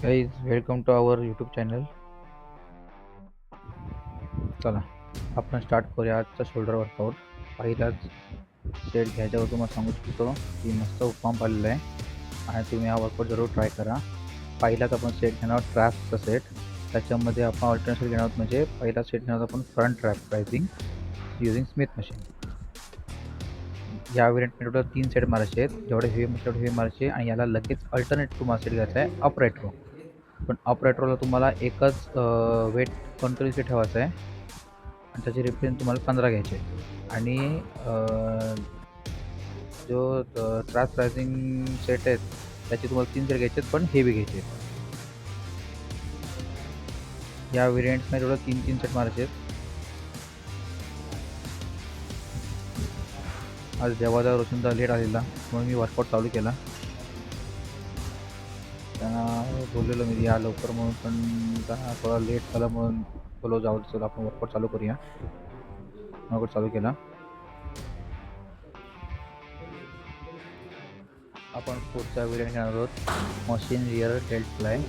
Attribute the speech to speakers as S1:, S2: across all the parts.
S1: Guys welcome to our YouTube channel. चला आपण start करूया आजचा शोल्डर वर्कआउट. पहिलाच सेट घ्यायच्यावर तुम्हाला सांगू शकतो की मस्त पंप आलेला आहे आणि तुम्ही हा वर्कआउट जरूर ट्राय करा. पहिलाच आपण सेट घेणार आहोत ट्रॅप्सचा सेट. त्याच्यामध्ये आपण ऑल्टरनेट सेट घेणार आहोत. म्हणजे पहिला सेट घेणार आहोत आपण front trap rising using Smith machine. या व्हेरियंटमध्ये टोटल 3 सेट मारायचे आहेत. जेवढे हेवी मशीन तेवढे हेवी मारायचे आणि याला लगेच अल्टरनेट तुम्हाला सेट घ्यायचा आहे अप राईट रो. पण अप राईट रोला तुम्हाला एकच वेट कंटिन्युअसली ठेवायचं आहे आणि त्याची रिप्रेझेंट तुम्हाला 15 घ्यायचे आहेत. आणि जो ट्रॅप रायझिंग सेट आहेत त्याचे तुम्हाला 3 सेट घ्यायचे आहेत पण हेवी घ्यायचे आहेत. या व्हेरियंट्समध्ये टोटल 3 सेट मारायचे आहेत. आज देवाचा रोशनचा लेट आलेला म्हणून मी वर्कआउट चालू केला. त्यांना बोललेलो मी या लवकर म्हणून, पण त्यांना थोडा लेट झाला म्हणून बोलो जाऊ चला आपण वर्कआउट चालू करूया. वर्कआउट चालू केला. आपण पुढचा व्हेरियंट घेणार आहोत मशीन रिअर डेल्ट फ्लाय.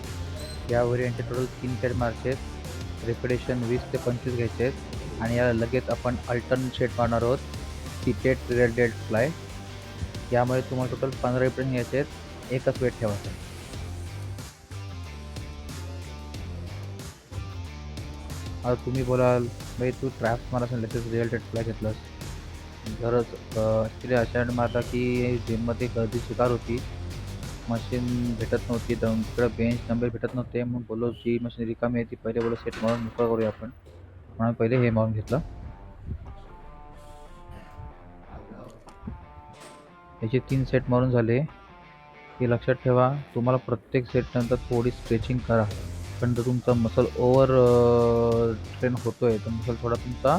S1: या व्हेरियंटचे टोटल 3 सेट मारायचे आहेत. रिपिटेशन 20 ते 25 घ्यायचे आहेत आणि याला लगेच आपण अल्टरनेट सेट मारणार आहोत सीटेड रिअर डेल्ट फ्लाय. यामध्ये तुम्हाला टोटल 15 रिपिटेशन घ्यायचे आहेत. एकच वेट ठेवायचा आहे. आता तुम्ही बोलाल भाई तू ट्रॅप्स मारा असेल लगेच रिअल डेल्ट फ्लाय घेतलंस. गरज ॲक्च्युली अशा मारता की जिममध्ये गर्दी सुधार होती, मशीन भेटत नव्हती, तिकडं बेंच डंबेल भेटत नव्हते. म्हणून बोललो जी मशीन रिकामी आहे ती पहिले बोललो सेट मारून मोकळं करूया आपण, म्हणून पहिले हे मारून घेतलं. याचे 3 सेट मारून झाले की लक्षात ठेवा तुम्हाला प्रत्येक सेटनंतर थोडी स्ट्रेचिंग करा. पण जर तुमचा मसल ओव्हर ट्रेन होतोय तर मसल थोडा तुमचा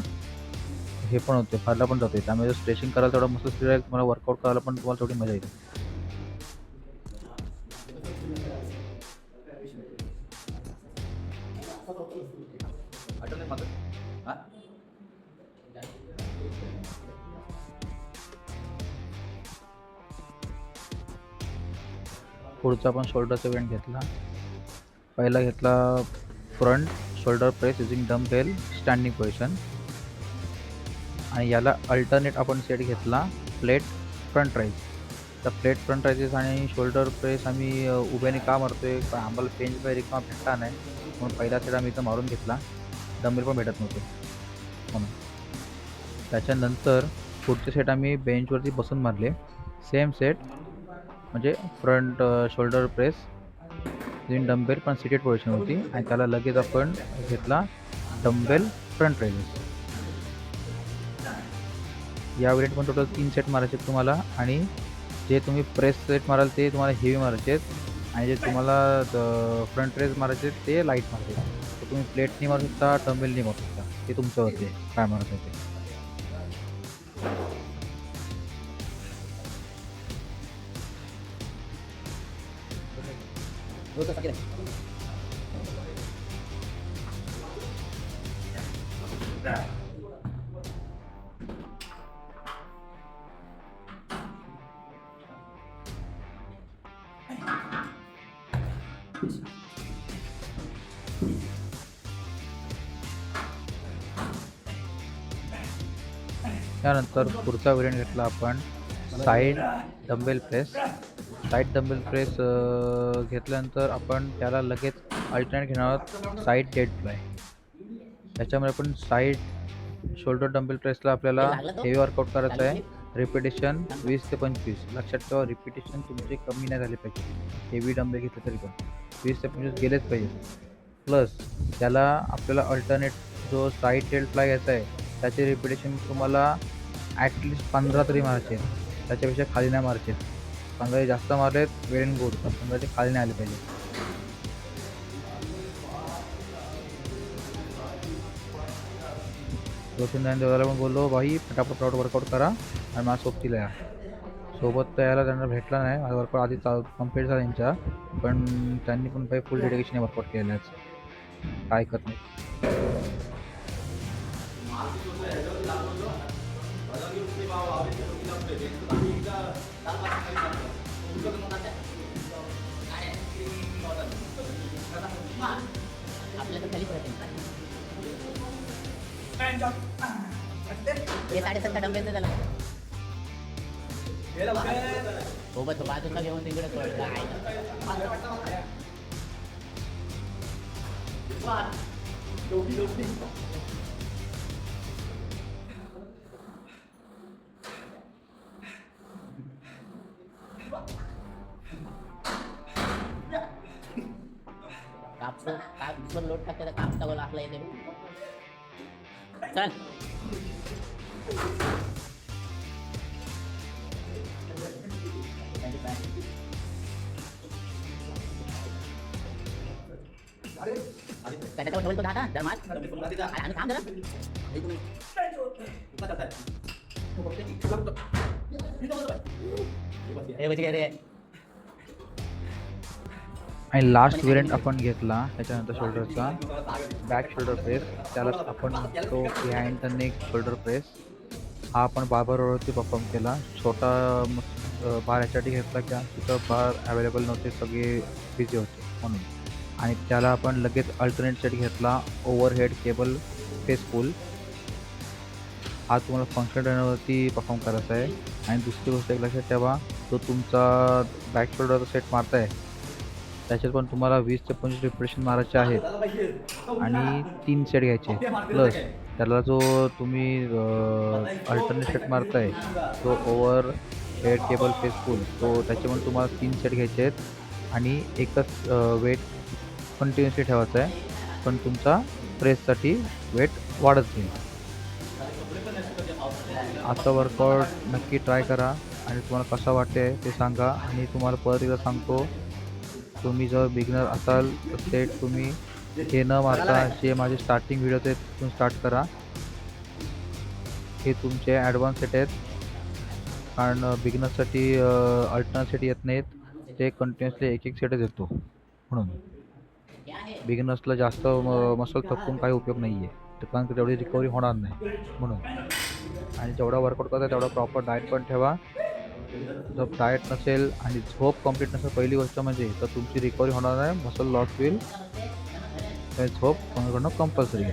S1: हे पण होते, फारला पण जाते. त्यामुळे जर स्ट्रेचिंग करायला थोडा मसल स्ट्रेच राहील, तुम्हाला वर्कआउट करायला पण तुम्हाला थोडी मजा येईल. पुढचा आपण शोल्डरचा इव्हेंट घेतला. पहिला घेतला front shoulder press using dumbbell standing position आणि याला अल्टरनेट आपण सेट घेतला प्लेट फ्रंट राईज. तर प्लेट फ्रंट रायझेस आणि शोल्डर प्रेस आम्ही उभ्याने का मारतोय, पण आम्हाला बेंच बाय रिकामा भेटला नाही म्हणून पहिला सेट आम्ही इथं मारून घेतला. डंबेल पण भेटत नव्हते म्हणून. त्याच्यानंतर पुढचे सेट आम्ही बेंचवरती बसून मारले. सेम सेट म्हणजे front shoulder press in dumbbell पण सिटेड पोझिशन होती आणि त्याला लगेच आपण घेतला डंबेल फ्रंट रायझेस. या वेळेत पण टोटल 3 सेट मारायचे आहेत तुम्हाला आणि जे तुम्ही प्रेस सेट माराल ते तुम्हाला हेवी मारायचे आहेत आणि जे तुम्हाला फ्रंट रेस मारायचे आहेत ते लाईट मारायचे आहेत. तर तुम्ही प्लेटनी मारू शकता, डंबेलनी मारू शकता, ते तुमच्यावरती आहे काय मारायचं आहे ते. त्यानंतर पुढचा व्हेरियंट घेतला आपण side dumbbell press. Side dumbbell press घेतल्यानंतर आपण त्याला लगेच अल्टरनेट घेणार आहोत साईड डेड फ्लाय. त्याच्यामुळे आपण साईड शोल्डर डंबेल प्रेसला आपल्याला हेवी वर्कआउट करायचं आहे. रिपिटेशन 20 ते 25. लक्षात ठेवा रिपिटेशन तुमचे कमी नाही झाले पाहिजे. हेवी डंबेल घेतले तरी पण 20 ते 25 गेलेच पाहिजे. प्लस त्याला आपल्याला अल्टरनेट जो साईड डेड फ्लाय घ्यायचा आहे त्याचे रिपिटेशन तुम्हाला ॲटलिस्ट 15 तरी मारायचे. त्याच्यापेक्षा खाली नाही मारायचे. 15 जास्त मारलेत वेल अँड गुड, पण 15चे खाली नाही आले पाहिजे. रोशन देवाला पण बोललो भाई फटाफट वर्कआउट करा आणि मला सोबतीला या. सोबत तर यायला त्यांना भेटला नाही, माझा वर्कआउट आधी कम्प्लीट झाला त्यांच्या, पण त्यांनी पण काही फुल डेडिकेशन वर्कआउट केलेलं आहे, काय करत नाही.
S2: आपल्या तर खालीच राहते. हे 7.5 डंबेचं त्याला सोबत बाजूला घेऊन तिकडे सोडला आहे. कापसून लोट टाकते तर कापसा गोला आपला येते. चल त्याच्यावर ठेवतो दादा धर्मात आणि थांब जरा. हे बघ रे.
S1: आणि लास्ट व्हेरियंट आपण घेतला त्याच्यानंतर शोल्डरचा बॅक शोल्डर प्रेस. त्याला आपण तो behind the neck shoulder press हा आपण बारवरती परफॉर्म केला. छोटा बार याच्यासाठी घेतला की तिथं बार अवेलेबल नव्हते, सगळे बिझी होते म्हणून. आणि त्याला आपण लगेच अल्टरनेट सेट घेतला ओव्हरहेड केबल फेस पुल. हा तुम्हाला फंक्शन ट्रेनरवरती परफॉर्म करायचा आहे. आणि दुसरी गोष्ट एक लक्षात ठेवा, तो तुमचा बॅक शोल्डरचा सेट मारता आहे त्याच्यात पण तुम्हाला 20 ते 25 रिपरेशन मारायचे आहेत आणि 3 सेट घ्यायचे. प्लस त्याला जो तुम्ही अल्टरनेट सेट मारताय तो ओव्हर हेड केबल फेस पुल, तो त्याचे पण तुम्हाला 3 सेट घ्यायचे आहेत आणि एकच वेट कंटिन्युअसली ठेवायचा आहे. पण तुमचा प्रेससाठी वेट वाढत जाईल. आता वर्कआउट नक्की ट्राय करा आणि तुम्हाला कसा वाटते ते सांगा. आणि तुम्हाला परत एकदा सांगतो, तुम्ही जर बिगिनर असाल तर सेट तुम्ही हे न मारता जे माझे स्टार्टिंग व्हिडिओ आहेत तिथून स्टार्ट करा. हे तुमचे ॲडव्हान्स सेट आहेत, कारण बिगिनर्ससाठी अल्टरनेट सेट येत नाहीत, ते कंटिन्युअसली एक सेटच येतो. म्हणून बिगिनर्सला जास्त मसल थकून काही उपयोग नाही आहे, कारण की तेवढी रिकव्हरी होणार नाही म्हणून. आणि जेवढा वर्कआउट करता तेवढा प्रॉपर डाएट पण ठेवा. जर डाएट नसेल आणि झोप कंप्लीट नसेल, पहिली गोष्ट म्हणजे तर तुमची रिकव्हरी होणार नाही, मसल लॉस होईल. तर झोप करणं कंपल्सरी आहे.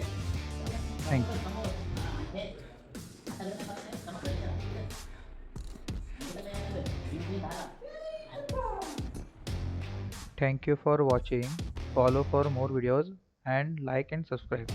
S1: Thank you. Thank you for watching. Follow for more videos and like and subscribe.